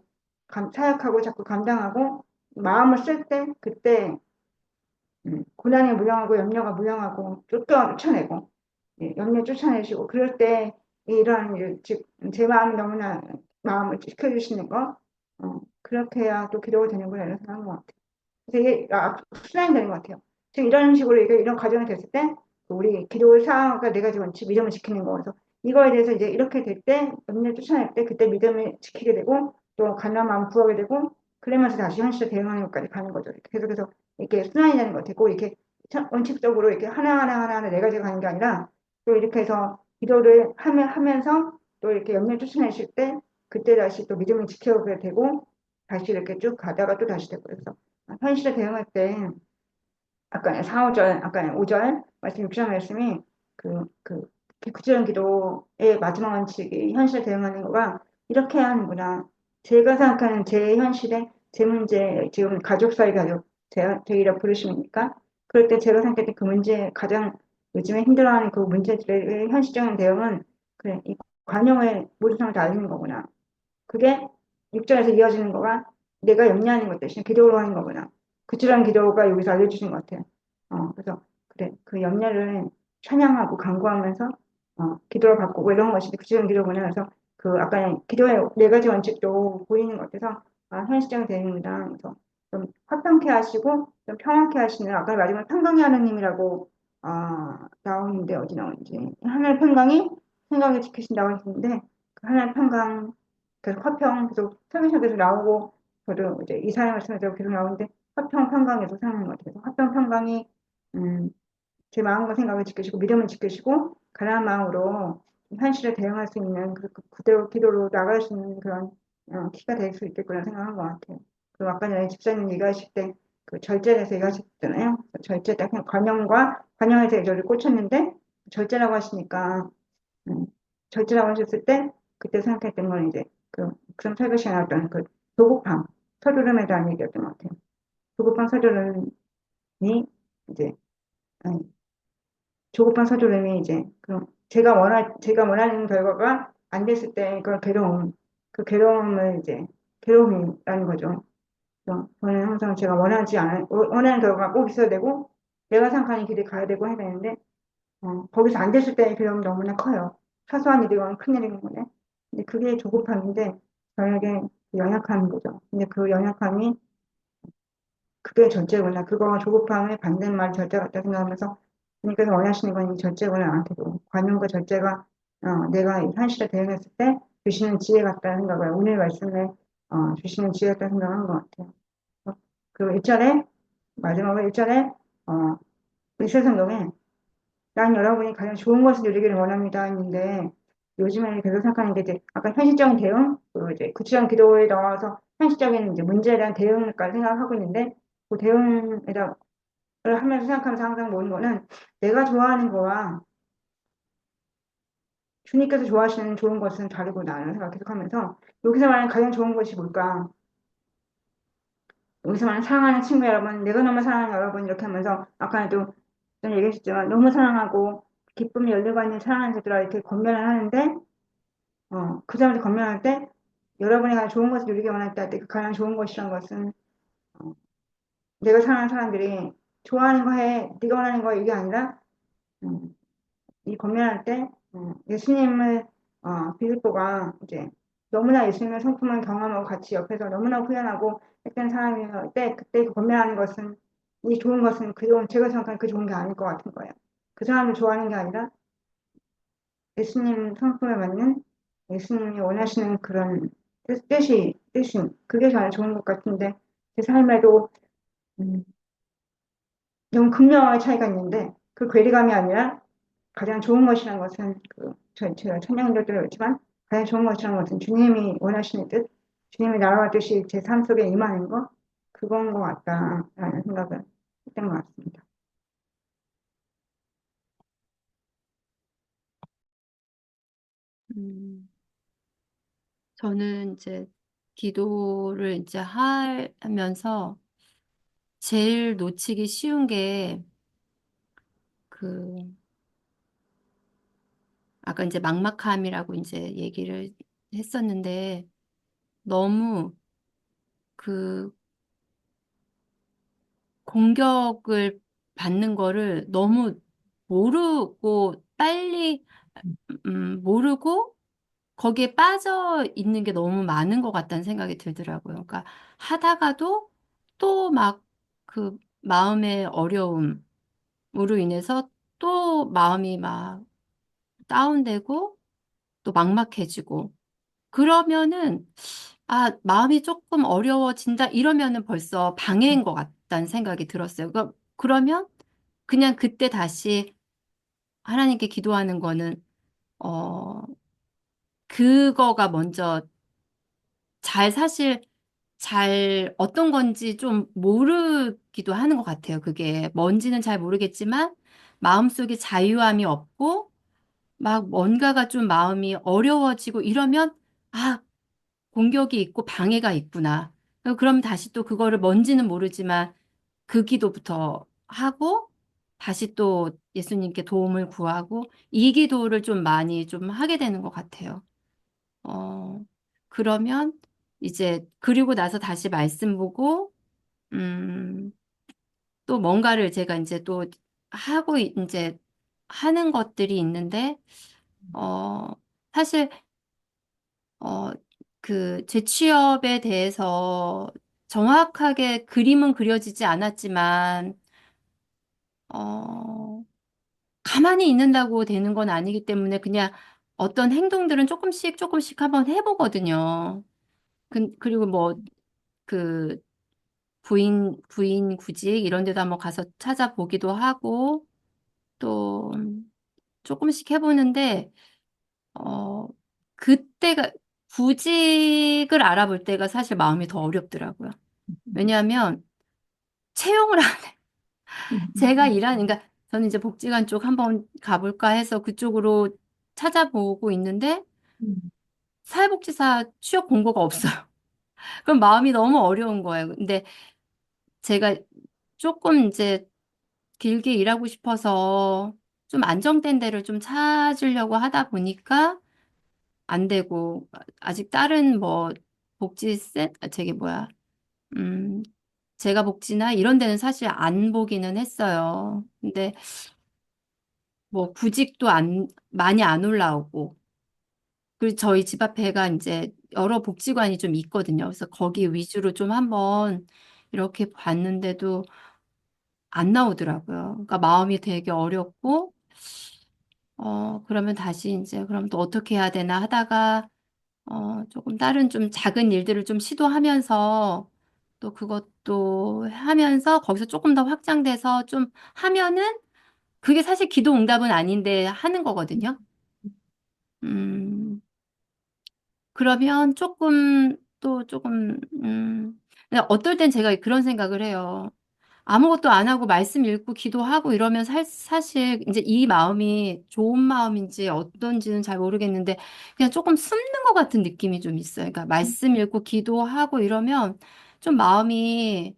사역하고 자꾸 감당하고 마음을 쓸 때 그때 고난이 무량하고 염려가 무량하고 쫓아내고 염려 쫓아내시고 그럴 때 이런 일, 즉 제 마음이 너무나 마음을 지켜주시는 거 그렇게 해야 또 기도가 되는구나 이런 생각한 것 같아요. 되게 순환이 되는 것 같아요. 즉 이런 식으로 이런 과정이 됐을 때 우리 기도의 사항과 네 가지 원칙 믿음을 지키는 거에서 이거에 대해서 이제 이렇게 될 때 염려 쫓아낼 때 그때 믿음을 지키게 되고 또 간절한 마음 구하게 되고 그러면서 다시 현실에 대응하는 것까지 가는 거죠. 계속해서 이렇게 순환이 되는 것 같고 이렇게 원칙적으로 이렇게 하나하나 네 가지가 가는 게 아니라 또 이렇게 해서 기도를 하면서 또 이렇게 염려 쫓아내실 때 그때 다시 또 믿음을 지켜오게 되고 다시 이렇게 쭉 가다가 또 다시 되고 그래서 현실에 대응할 때 아까 4, 5절, 아까 5절 말씀 6절 말씀이 그 구체적 기도의 마지막 원칙이 현실에 대응하는 거가 이렇게 해야 하는구나. 제가 생각하는 제 현실에 제 문제 지금 가족 사이 가족 제이라 부르십니까? 그럴 때 제가 생각할 때 그 문제 가장 요즘에 힘들어하는 그 문제들의 현실적인 대응은 그래 이 관용을 모든 사람을 다 알리는 거구나. 그게 6절에서 이어지는 거가 내가 염려하는 것 대신 기도로 하는 거구나. 구체적인 기도가 여기서 알려주신 것 같아요. 그래서 그래 그 염려를 찬양하고 간구하면서 기도를 바꾸고 이런 것이 구체적인 기도구나. 그래서 그 아까 기도의 네 가지 원칙도 보이는 것 같아서 현실적인 대응입니다. 그래서 좀 화평케 하시고 좀 평안케 하시는 아까 마지막 평강의 하나님이라고 나오는데 어디 나오는지 하나의 평강이 생각을 지키신다고 했는데 그 하나의 평강 계속 화평 계속 설교에서 계속 나오고 저도 이제 이사회 말씀에서 계속 나오는데 화평 평강에서 사는 것 같아요. 화평 평강이 음, 제 마음과 생각을 지키시고 믿음을 지키시고 가난한 마음으로 현실에 대응할 수 있는 그대로 기도로 나갈 수 있는 그런 키가 될 수 있겠구나 생각한 것 같아요. 그리고 아까 전에 집사님 얘기하실 때 그 절제에 대해서 얘기하셨잖아요. 절제 딱 그냥 관용에서 저를 꽂혔는데 절제라고 하시니까 음, 절제라고 하셨을 때 그때 생각했던 건 이제 그런 설교 시간에 나왔던 그 조급함 서두름에 대한 얘기였던 것 같아요. 조급한 서두름이 이제 아니, 조급한 서두름이 이제 제가 원하는 결과가 안 됐을 때 그 괴로움 그 괴로움을 이제 괴로움이라는 거죠. 그래서 저는 항상 제가 원하는 결과가 꼭 있어야 되고 내가 생각하는 길을 가야 되고 해야 되는데 거기서 안 됐을 때의 괴로움이 너무나 커요. 사소한 일이건 큰 일이건 간에. 근데 그게 조급함인데 저에게 연약한 거죠. 근데 그 연약함이 그게 절제구나. 그거와 조급함의 반대말 절제 같다 생각하면서 주님께서 원하시는 건 이 절제구나 나한테도. 관용과 절제가 내가 이 현실에 대응했을 때 주시는 지혜 같다는 생각을 오늘 말씀에 주시는 지혜 같다는 생각을 한 것 같아요. 그 1절에 마지막으로 1절에 이세성경에 난 여러분이 가장 좋은 것을 누리기를 원합니다 했는데 요즘에 계속 생각하는 게 이제 아까 현실적인 대응, 그 이제 구체적인 기도에 나와서 현실적인 이제 문제에 대한 대응을까지 생각하고 있는데 그 대응에다 하면서 생각하면서 항상 모는 거는 내가 좋아하는 거와 주님께서 좋아하시는 좋은 것은 다르구나라는 생각 계속 하면서 여기서 말하는 가장 좋은 것이 뭘까? 여기서 말하는 사랑하는 친구 여러분, 내가 너무 사랑하는 여러분 이렇게 하면서 아까도 전 얘기했지만 너무 사랑하고 기쁨이 열리고 있는 사랑하는 자들아 이렇게 권면을 하는데 그 사람들 권면할 때 여러분이 가장 좋은 것을 누리기 원할 때 가장 좋은 것이란 것은 어, 내가 사랑하는 사람들이 좋아하는 거 해, 네가 원하는 거 이게 아니라 음, 이 권면할 때 예수님을 빌립보가 이제 너무나 예수님의 성품을 경험하고 같이 옆에서 너무나 후련하고 했던 사람일 때 그때 그 권면하는 것은 이 좋은 것은 그 좋은 제가 생각하는 그 좋은 게 아닐 것 같은 거예요. 그 사람을 좋아하는 게 아니라 예수님 성품에 맞는 예수님이 원하시는 그런 뜻이 그게 저는 좋은 것 같은데 제 삶에도 음, 너무 극명하게 차이가 있는데 그 괴리감이 아니라 가장 좋은 것이라는 것은 제가 천냥들도 그렇지만 가장 좋은 것이라는 것은 주님이 원하시는 뜻, 주님의 나라와 뜻이 제 삶 속에 임하는 것, 그건 것 같다라는 생각을 했던 것 같습니다. 음, 저는 이제 기도를 이제 하면서 제일 놓치기 쉬운 게 그, 아까 이제 막막함이라고 이제 얘기를 했었는데 너무 그 공격을 받는 거를 너무 모르고 빨리 모르고 거기에 빠져 있는 게 너무 많은 것 같다는 생각이 들더라고요. 그러니까 하다가도 또 막 그 마음의 어려움으로 인해서 또 마음이 막 다운되고 또 막막해지고 그러면은 마음이 조금 어려워진다 이러면은 벌써 방해인 것 같다는 생각이 들었어요. 그러면 그냥 그때 다시 하나님께 기도하는 거는 어 그거가 먼저 사실 잘 어떤 건지 좀 모르기도 하는 것 같아요. 그게 뭔지는 잘 모르겠지만 마음속에 자유함이 없고 막 뭔가가 좀 마음이 어려워지고 이러면 아, 공격이 있고 방해가 있구나. 그럼 다시 또 그거를 뭔지는 모르지만 그 기도부터 하고 다시 또 예수님께 도움을 구하고 이 기도를 좀 많이 좀 하게 되는 것 같아요. 어, 그러면 이제 그리고 나서 다시 말씀 보고 음, 또 뭔가를 제가 이제 또 하고 이제 하는 것들이 있는데 어, 사실 어, 그 재취업에 대해서 정확하게 그림은 그려지지 않았지만 어, 가만히 있는다고 되는 건 아니기 때문에 그냥 어떤 행동들은 조금씩 조금씩 한번 해보거든요. 그리고 뭐 그 부인 구직 이런 데도 한번 가서 찾아보기도 하고 또 조금씩 해보는데 어 그때가 구직을 알아볼 때가 사실 마음이 더 어렵더라고요. 왜냐하면 채용을 제가 그러니까 저는 이제 복지관 쪽 한번 가볼까 해서 그쪽으로 찾아보고 있는데 사회복지사 취업 공고가 없어요. 그럼 마음이 너무 어려운 거예요. 근데 제가 조금 이제 길게 일하고 싶어서 좀 안정된 데를 좀 찾으려고 하다 보니까 안 되고 아직 다른 뭐 저게 뭐야 음 제가 복지나 이런 데는 사실 안 보기는 했어요. 근데 뭐 구직도 안 많이 안 올라오고 그리고 저희 집 앞에가 이제 여러 복지관이 좀 있거든요. 그래서 거기 위주로 좀 한번 이렇게 봤는데도 안 나오더라고요. 그러니까 마음이 되게 어렵고 그러면 다시 이제 그럼 또 어떻게 해야 되나 하다가 조금 다른 좀 작은 일들을 좀 시도하면서 또 그것도 하면서 거기서 조금 더 확장돼서 좀 하면은 그게 사실 기도 응답은 아닌데 하는 거거든요. 음, 그러면 조금 또 조금 근데 어떨 땐 제가 그런 생각을 해요. 아무것도 안 하고 말씀 읽고 기도하고 이러면 사실 이제 이 마음이 좋은 마음인지 어떤지는 잘 모르겠는데 그냥 조금 숨는 것 같은 느낌이 좀 있어요. 그러니까 말씀 읽고 기도하고 이러면 좀 마음이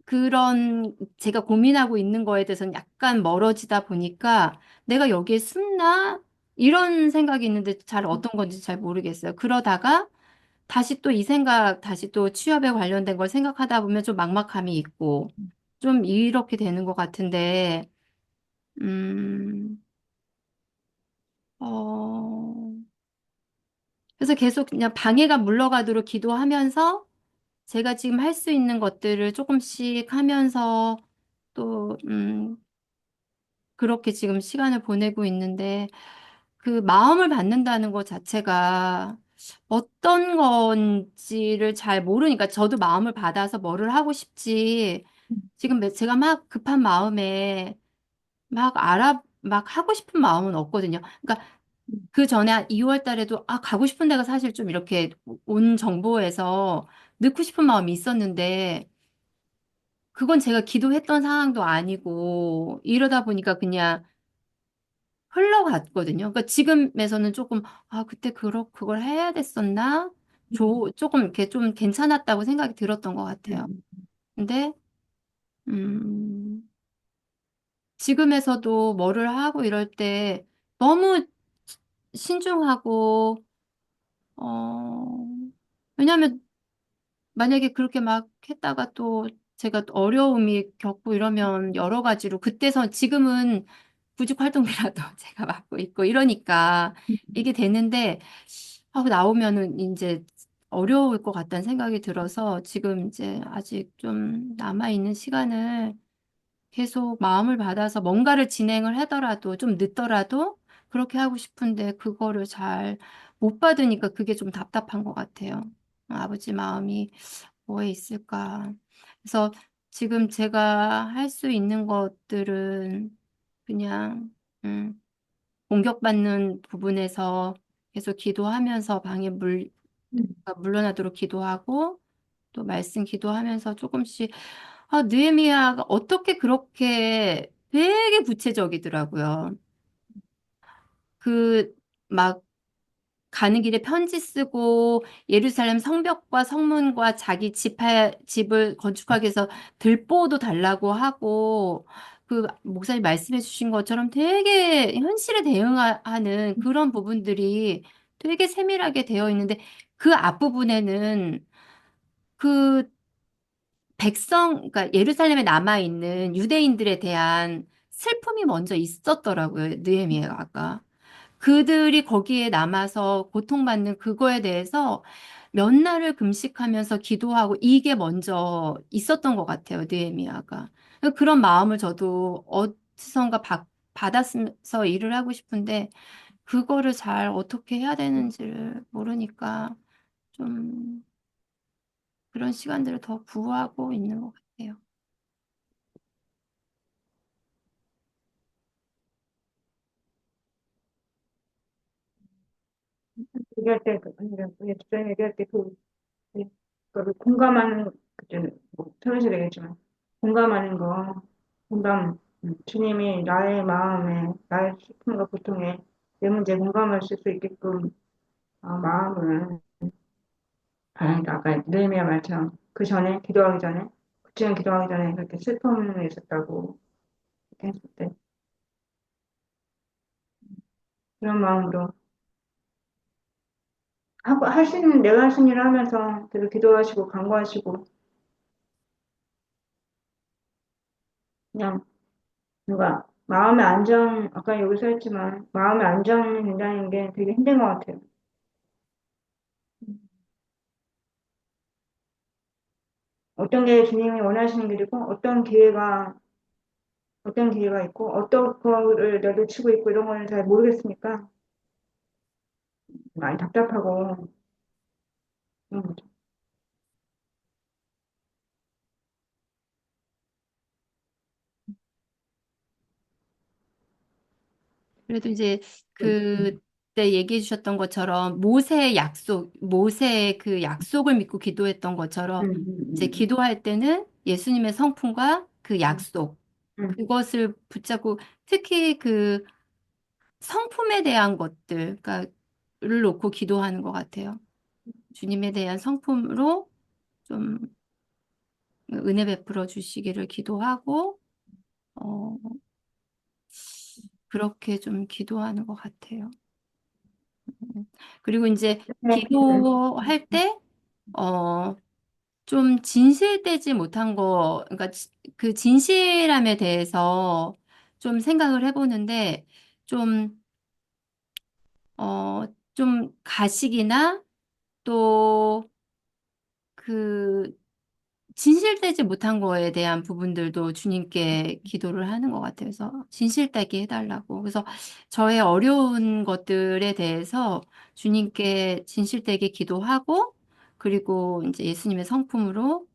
그런 제가 고민하고 있는 거에 대해서는 약간 멀어지다 보니까 내가 여기에 숨나? 이런 생각이 있는데 잘 어떤 건지 잘 모르겠어요. 그러다가 다시 또 이 생각, 다시 또 취업에 관련된 걸 생각하다 보면 좀 막막함이 있고 좀 이렇게 되는 것 같은데, 음, 어, 그래서 계속 그냥 방해가 물러가도록 기도하면서 제가 지금 할 수 있는 것들을 조금씩 하면서 또, 그렇게 지금 시간을 보내고 있는데 그 마음을 받는다는 것 자체가 어떤 건지를 잘 모르니까 저도 마음을 받아서 뭐를 하고 싶지 지금 제가 막 급한 마음에 막 하고 싶은 마음은 없거든요. 그러니까 그 전에 2월 달에도 가고 싶은 데가 사실 좀 이렇게 온 정보에서 넣고 싶은 마음이 있었는데 그건 제가 기도했던 상황도 아니고 이러다 보니까 그냥 흘러갔거든요. 그러니까 지금에서는 조금, 그때 그걸 해야 됐었나? 조금 이렇게 좀 괜찮았다고 생각이 들었던 것 같아요. 근데, 음, 지금에서도 뭐를 하고 이럴 때 너무 신중하고, 어, 왜냐면 만약에 그렇게 막 했다가 또 제가 또 어려움이 겪고 이러면 여러 가지로 그때서 지금은 구직 활동비라도 제가 맡고 있고 이러니까 이게 되는데 나오면은 이제 어려울 것 같다는 생각이 들어서 지금 이제 아직 좀 남아있는 시간을 계속 마음을 받아서 뭔가를 진행을 하더라도 좀 늦더라도 그렇게 하고 싶은데 그거를 잘 못 받으니까 그게 좀 답답한 것 같아요. 아버지 마음이 뭐에 있을까? 그래서 지금 제가 할 수 있는 것들은 그냥 공격받는 부분에서 계속 기도하면서 물러나도록 기도하고 또 말씀 기도하면서 조금씩 느헤미야가 어떻게 그렇게 되게 구체적이더라고요. 그 막 가는 길에 편지 쓰고 예루살렘 성벽과 성문과 자기 집을 건축하기 위해서 들보도 달라고 하고 그 목사님 말씀해 주신 것처럼 되게 현실에 대응하는 그런 부분들이 되게 세밀하게 되어 있는데 그 앞부분에는 그 그러니까 예루살렘에 남아있는 유대인들에 대한 슬픔이 먼저 있었더라고요, 느헤미야가. 그들이 거기에 남아서 고통받는 그거에 대해서 몇 날을 금식하면서 기도하고 이게 먼저 있었던 것 같아요, 느헤미야가. 그런 마음을 저도 어디선가 받았으면서 일을 하고 싶은데 그거를 잘 어떻게 해야 되는지를 모르니까 좀 그런 시간들을 더 구하고 있는 것 같아요. 얘기할 때, 아니라, 주장 얘기할 때 그거를 공감하는, 뭐, 서로서 얘기했지만, 공감하는 거, 주님이 나의 마음에, 나의 슬픔과 고통에 내 문제에 공감할 수 있게끔, 마음을, 아까 느헤미야 말처럼, 그 전에, 기도하기 전에, 그치만 기도하기 전에 그렇게 슬픔이 있었다고, 이렇게 했을 때, 그런 마음으로, 할 수 있는, 내가 할 수 있는 일을 하면서 계속 기도하시고, 간구하시고, 그냥 뭔가 마음의 안정, 아까 여기서 했지만 마음의 안정이 된다는 게 되게 힘든 것 같아요. 어떤 게 주님이 원하시는 길이고 어떤 기회가 있고 어떤 거를 내려치고 있고 이런 거는 잘 모르겠으니까 많이 답답하고 그런 거죠. 그래도 이제 그 때 얘기해 주셨던 것처럼 모세의 약속, 모세의 그 약속을 믿고 기도했던 것처럼 이제 음, 기도할 때는 예수님의 성품과 그 음, 약속, 음, 그것을 붙잡고 특히 그 성품에 대한 것들, 그러니까,를 놓고 기도하는 것 같아요. 주님에 대한 성품으로 좀 은혜 베풀어 주시기를 기도하고, 어, 그렇게 좀 기도하는 것 같아요. 그리고 이제 네, 기도할 때, 어, 좀 진실되지 못한 거, 그러니까 그 진실함에 대해서 좀 생각을 해보는데, 좀, 좀 가식이나 또 그 진실되지 못한 거에 대한 부분들도 주님께 기도를 하는 것 같아요. 그래서 진실되게 해달라고. 그래서 저의 어려운 것들에 대해서 주님께 진실되게 기도하고, 그리고 이제 예수님의 성품으로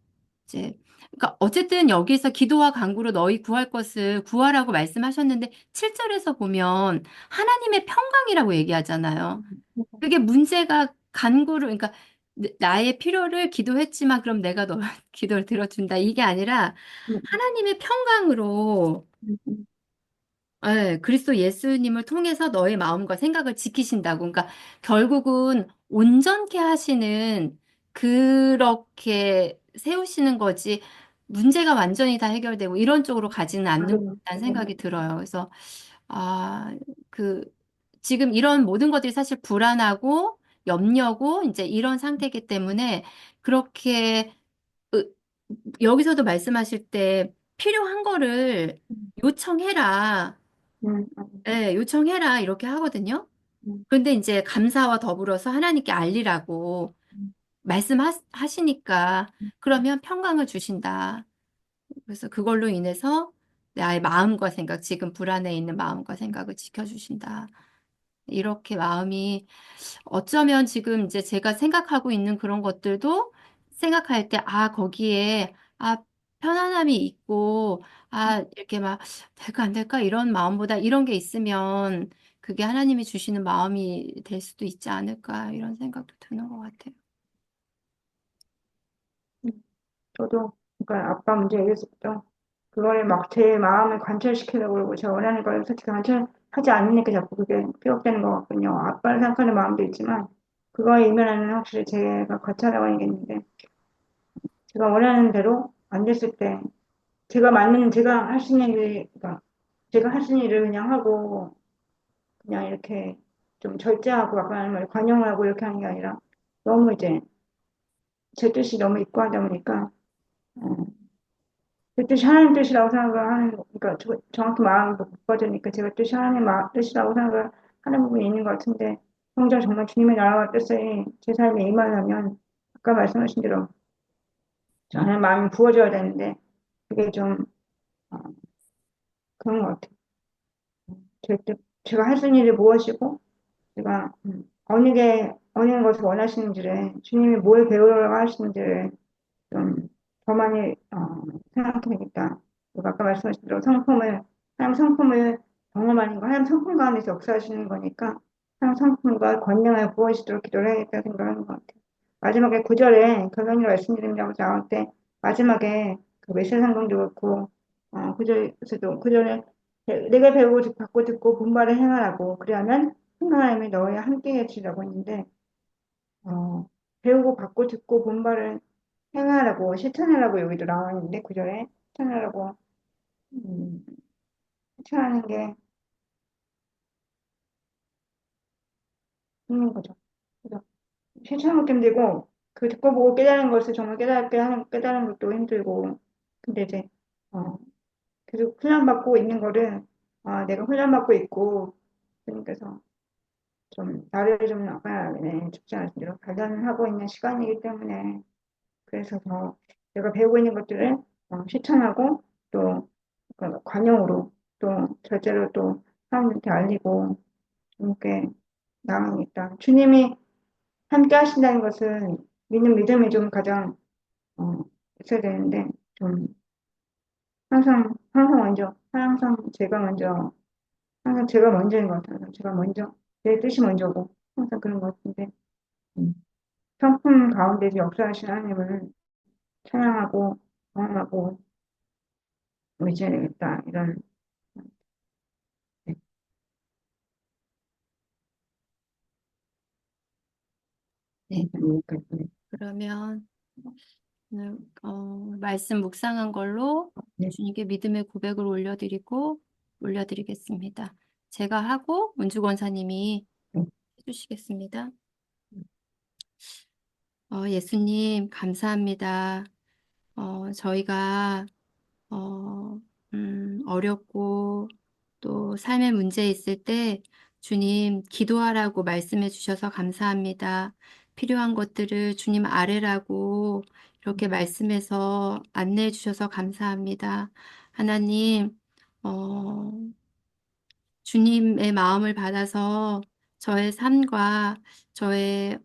이제, 그러니까 어쨌든 여기서 기도와 간구로 너희 구할 것을 구하라고 말씀하셨는데, 7절에서 보면 하나님의 평강이라고 얘기하잖아요. 그게 문제가 간구를, 그러니까 나의 필요를 기도했지만 그럼 내가 너 기도를 들어준다. 이게 아니라 하나님의 평강으로 예, 그리스도 예수님을 통해서 너의 마음과 생각을 지키신다고. 그러니까 결국은 온전케 하시는 그렇게 세우시는 거지 문제가 완전히 다 해결되고 이런 쪽으로 가지는 않는 것 맞아요. 같다는 생각이 들어요. 그래서 아, 그 지금 이런 모든 것들이 사실 불안하고 염려고 이제 이런 상태이기 때문에 그렇게 으, 여기서도 말씀하실 때 필요한 거를 요청해라. 음, 예, 요청해라. 이렇게 하거든요. 음, 그런데 이제 감사와 더불어서 하나님께 알리라고 말씀하시니까 그러면 평강을 주신다. 그래서 그걸로 인해서 나의 마음과 생각, 지금 불안해 있는 마음과 생각을 지켜주신다. 이렇게 마음이 어쩌면 지금 이제 제가 생각하고 있는 그런 것들도 생각할 때, 아, 거기에, 아, 편안함이 있고, 아, 이렇게 막, 될까 안 될까? 이런 마음보다 이런 게 있으면 그게 하나님이 주시는 마음이 될 수도 있지 않을까? 이런 생각도 드는 것 같아요. 음. 저도 그러니까 아빠 문제 얘기했을 때 그거를 막 제 마음을 관철시키려고 그러고 제가 원하는 걸 솔직히 관철하지 않으니까 자꾸 그게 피력되는 것 같군요. 아빠를 생각하는 마음도 있지만 그거에 이면에는 확실히 제가 과차라고 하겠는데 제가 원하는 대로 안 됐을 때 제가 할 수 있는 일, 그러니까 제가 할 수 있는 일을 그냥 하고 그냥 이렇게 좀 절제하고 약간 말 관용하고 이렇게 하는 게 아니라 너무 이제 제 뜻이 너무 있고 하다 보니까 어, 제 뜻이 하나님 뜻이라고 생각을 하는 거, 그러니까 정확히 마음이 못 받으니까 제가 뜻이 하나님 뜻이라고 생각을 하는 부분이 있는 것 같은데 성장 정말 주님의 나라와 뜻이 제 삶에 임하려면 아까 말씀하신 대로 저는 마음이 부어져야 되는데 그게 좀 어, 그런 것 같아요. 제가 할 수 있는 일이 무엇이고 제가 어느 것을 원하시는지를 주님이 뭘 배우려고 하시는지를 좀 더 많이 생각해야겠다. 그리고 아까 말씀하신 대로 하나님 성품을 경험하는 거, 하나님 성품 가운데서 역사하시는 거니까 하나님 성품과 권능을 부어시도록 기도를 해야겠다 생각하는 것 같아요. 마지막에 9절에 결론을 말씀드린다고 나올 때 마지막에 그 메시아상경도 그렇고 9절에서도 9절에 내가 배우고 받고 듣고 본바를 행하라고 그리하면 하나님이 너희와 함께 계시라고 했는데 어, 배우고 받고 듣고 본바를 행하라고 실천하라고 여기도 나와 있는데 구절에 실천하라고 음, 실천하는 게 있는 거죠. 그래서 실천하는 것도 힘들고 그 듣고 보고 깨달은 것을 정말 깨달게 하는 깨달은 것도 힘들고 근데 이제 어, 계속 훈련받고 있는 거를 내가 훈련받고 있고 그러니까서 좀 나를 좀 아까 죽지 않은 대로 발견하고 있는 시간이기 때문에 그래서 더 내가 배우고 있는 것들을 실천하고 또 관용으로 또 절제로 또 사람들한테 알리고 주님께 나아가겠다. 주님이 함께 하신다는 것은 믿는 믿음이 좀 가장 어, 있어야 되는데 좀 항상 먼저 항상 제가 먼저인 것 같아요. 제가 먼저 내 뜻이 먼저고 항상 그런 것 같은데 음. 성품 가운데서 역사하시는 하나님을 찬양하고 경험하고 의지해야 되겠다 이런 네, 네. 생각이 네. 그러면 오늘 말씀 묵상한 걸로 네. 주님께 믿음의 고백을 올려드리겠습니다. 제가 하고 문주 권사님이 네. 해주시겠습니다. 예수님, 감사합니다. 저희가 어렵고 또 삶의 문제 있을 때 주님 기도하라고 말씀해 주셔서 감사합니다. 필요한 것들을 주님 아뢰라고 이렇게 말씀해서 안내해 주셔서 감사합니다. 하나님, 어, 주님의 마음을 받아서 저의 삶과 저의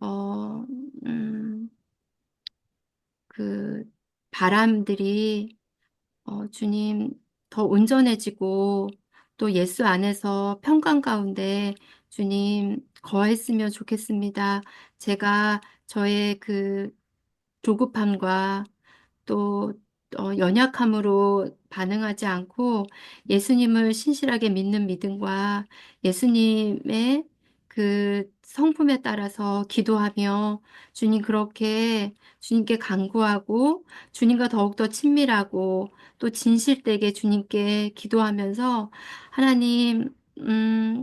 그 바람들이 주님 더 온전해지고 또 예수 안에서 평강 가운데 주님 거했으면 좋겠습니다. 제가 저의 그 조급함과 또 연약함으로 반응하지 않고 예수님을 신실하게 믿는 믿음과 예수님의 그 성품에 따라서 기도하며 주님 그렇게 주님께 간구하고 주님과 더욱더 친밀하고 또 진실되게 주님께 기도하면서 하나님,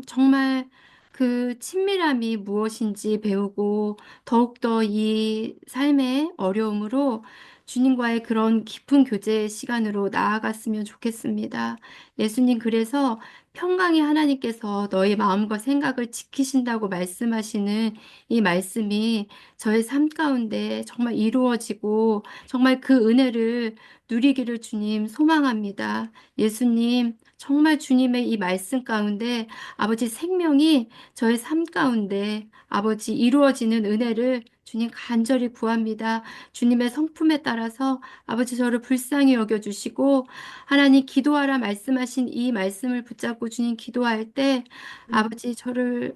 정말 그 친밀함이 무엇인지 배우고 더욱더 이 삶의 어려움으로 주님과의 그런 깊은 교제 시간으로 나아갔으면 좋겠습니다. 예수님, 그래서 평강의 하나님께서 너의 마음과 생각을 지키신다고 말씀하시는 이 말씀이 저의 삶 가운데 정말 이루어지고 정말 그 은혜를 누리기를 주님 소망합니다. 예수님, 정말 주님의 이 말씀 가운데 아버지 생명이 저의 삶 가운데 아버지 이루어지는 은혜를 주님 간절히 구합니다. 주님의 성품에 따라서 아버지 저를 불쌍히 여겨주시고 하나님 기도하라 말씀하신 이 말씀을 붙잡고 주님 기도할 때 아버지 저를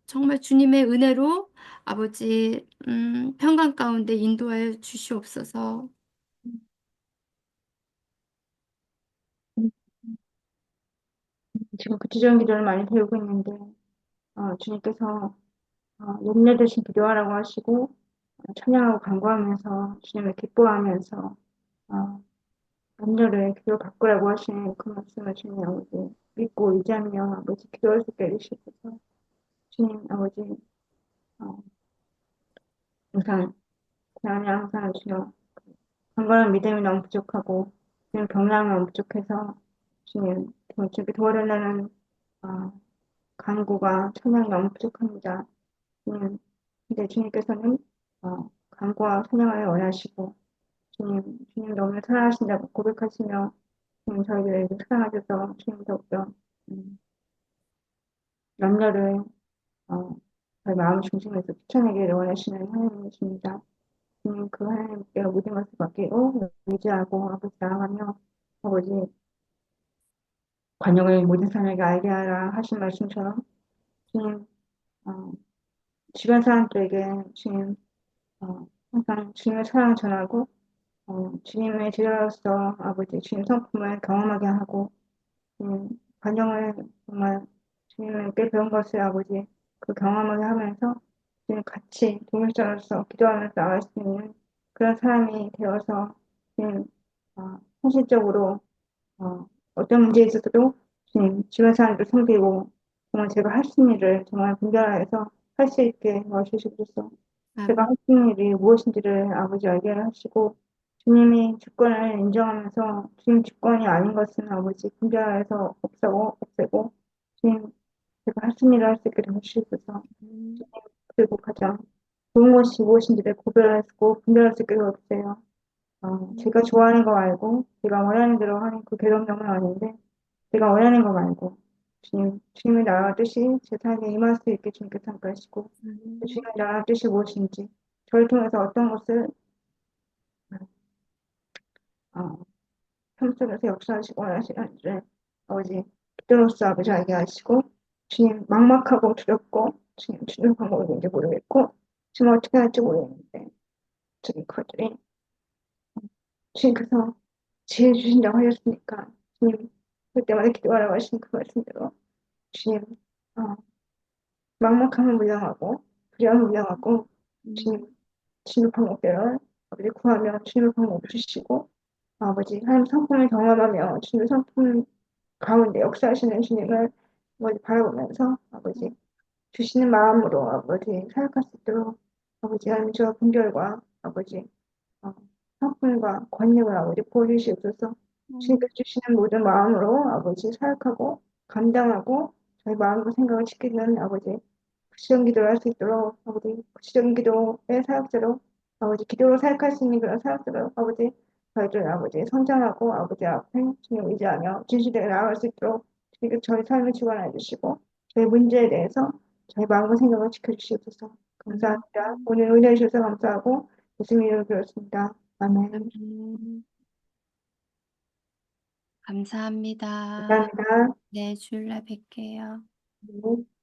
정말 주님의 은혜로 아버지 평강 가운데 인도하여 주시옵소서. 지금 구체적인 기도를 많이 배우고 있는데 주님께서 염려 대신 기도하라고 하시고 찬양하고 간구하면서 주님을 기뻐하면서 어, 염려를 기도 바꾸라고 하시는 그 말씀을 주님 아버지 믿고 의지하며 아버지 기도할 수 있게 해주시옵소서. 주님 아버지 어, 항상 대안에 항상 주여 강건한 믿음이 너무 부족하고 주님 경량이 너무 부족해서 주님 주님께 도와달라는 어, 간구가 찬양이 너무 부족합니다. 근데 주님께서는 간구와 찬양을 원하시고 주님 너무 사랑하신다고 고백하시며 저희들을 사랑하셔서 주님 더욱더 음, 염려를 어, 저희 마음 중심에서 추천하기를 원하시는 하나님이십니다. 그 하나님께 모든 것을 맡기고 의지하고 아버지 나아가며 아버지 관용을 모든 사람에게 알게 하라 하신 말씀처럼 주님 어, 주변 사람들에게 주님 항상 주님의 사랑을 전하고 주님의 제자로서 아버지 주님 성품을 경험하게 하고 관용을 정말 주님께 배운 것을 아버지 그 경험을 하면서 주님 같이 동역자로서 기도하면서 나갈 수 있는 그런 사람이 되어서 주님 현실적으로 어떤 문제에 있어서도 주님 주변 사람들 섬기고 정말 제가 할 수 있는 일을 정말 분별하여서 할 수 있게 도와주시옵소서. 제가 아멘. 할 수 있는 일이 무엇인지를 아버지 알게 하시고 주님이 주권을 인정하면서 주님 주권이 아닌 것은 아버지 분별해서 없애고 주님 제가 할 수 있는 일을 할 수 있게 도와주시옵소서. 주님 그리고 가장 좋은 것이 무엇인지를 구별하고 분별할 수 있게 도와주세요. 제가 좋아하는 거 말고 제가 원하는 대로 하는 그 계명은 아닌데 제가 원하는 거 말고 주님의 나라 뜻이 제 삶에 임할 수 있게 주님께서 함께하시고 주님의 나라 뜻이 무엇인지 저를 통해서 어떤 것을 어, 삶 속에서 역사하시고 원하시는지를 아버지 기도로서 아버지 알게 하시고 주님 막막하고 두렵고 주님 주는 방법이 뭔지 모르겠고 주님 어떻게 할지 모르겠는데 주님 그것들이 주님께서 지혜 주신다고 하셨으니까 주님 그때마다 기도하라고 하신 그 말씀대로 주님 어, 막막함을 무장하고 두려움을 무장하고 주님 주님의 방법대로 아버지 구하며 주님의 방법 주시고 아버지 하나님 성품을 경험하며 주님의 성품 가운데 역사하시는 주님을 아버지 바라보면서 아버지 주시는 마음으로 아버지 살아갈 수 있도록 아버지 하나님 저와 분별과 아버지 어, 성품과 권능을 아버지 보여주시옵소서 주님께서 주시는 모든 마음으로 아버지 사역하고 감당하고 저희 마음과 생각을 지키는 아버지 구시정 기도를 할 수 있도록 아버지 구시정 기도의 사역자로 아버지 기도로 사역할 수 있는 그런 사역자로 아버지 저희들 아버지 성장하고 아버지 앞에 주님 의지하며 진실되게 나아갈 수 있도록 주님께서 저희 삶을 주관해 주시고 저희 문제에 대해서 저희 마음과 생각을 지켜주시옵소서 감사합니다. 오늘 은혜 주셔서 감사하고 예수님 이름으로 기도했습니다. 아멘. 음, 감사합니다. 감사합니다. 네, 주일날 뵐게요. 네.